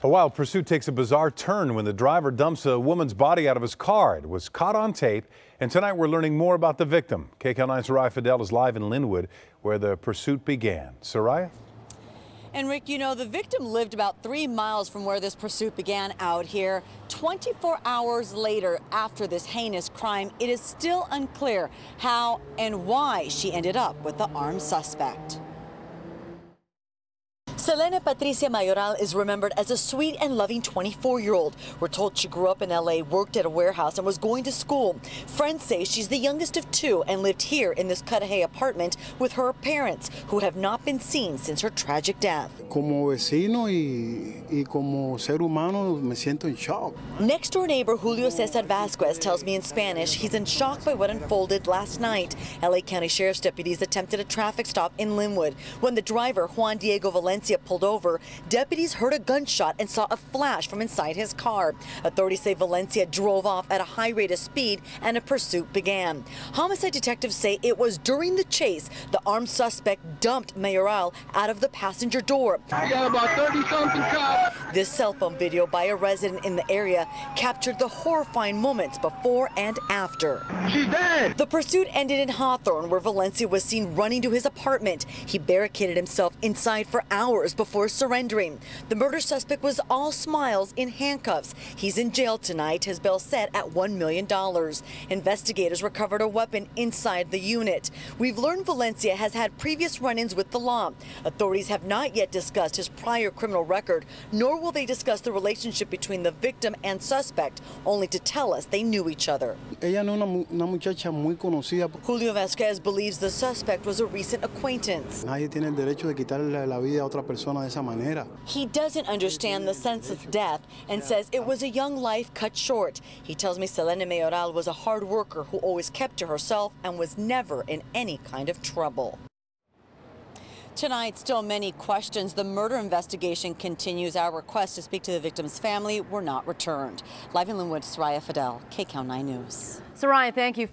A wild pursuit takes a bizarre turn when the driver dumps a woman's body out of his car. It was caught on tape, and tonight we're learning more about the victim. KCAL9's Soraya Fidel is live in Linwood, where the pursuit began. Soraya? And Rick, you know, the victim lived about 3 miles from where this pursuit began out here. 24 hours later, after this heinous crime, it is still unclear how and why she ended up with the armed suspect. Selene Patricia Mayoral is remembered as a sweet and loving 24-year-old. We're told she grew up in L.A., worked at a warehouse, and was going to school. Friends say she's the youngest of two and lived here in this Cudahy apartment with her parents, who have not been seen since her tragic death. Como vecino y como ser humano me siento en shock. Next-door neighbor Julio Cesar Vasquez tells me in Spanish he's in shock by what unfolded last night. L.A. County Sheriff's deputies attempted a traffic stop in Linwood. When the driver, Juan Diego Valencia, pulled over, deputies heard a gunshot and saw a flash from inside his car. Authorities say Valencia drove off at a high rate of speed and a pursuit began. Homicide detectives say it was during the chase the armed suspect dumped Mayoral out of the passenger door. I got about 30-something cops. This cell phone video by a resident in the area captured the horrifying moments before and after. She's dead. The pursuit ended in Hawthorne, where Valencia was seen running to his apartment. He barricaded himself inside for hours before surrendering. The murder suspect was all smiles in handcuffs. He's in jail tonight, his bail set at $1 million. Investigators recovered a weapon inside the unit. We've learned Valencia has had previous run-ins with the law. Authorities have not yet discussed his prior criminal record, nor will they discuss the relationship between the victim and suspect, only to tell us they knew each other. Ella no es una muchacha muy conocida. Julio Vasquez believes the suspect was a recent acquaintance. Nadie tiene el derecho de quitarle la vida a otra persona de esa manera. He doesn't understand the senseless death and says it was a young life cut short. He tells me Selene Mayoral was a hard worker who always kept to herself and was never in any kind of trouble. Tonight, still many questions. The murder investigation continues. Our request to speak to the victim's family were not returned. Live in Linwood, Soraya Fidel, KCAL9 News. Soraya, thank you.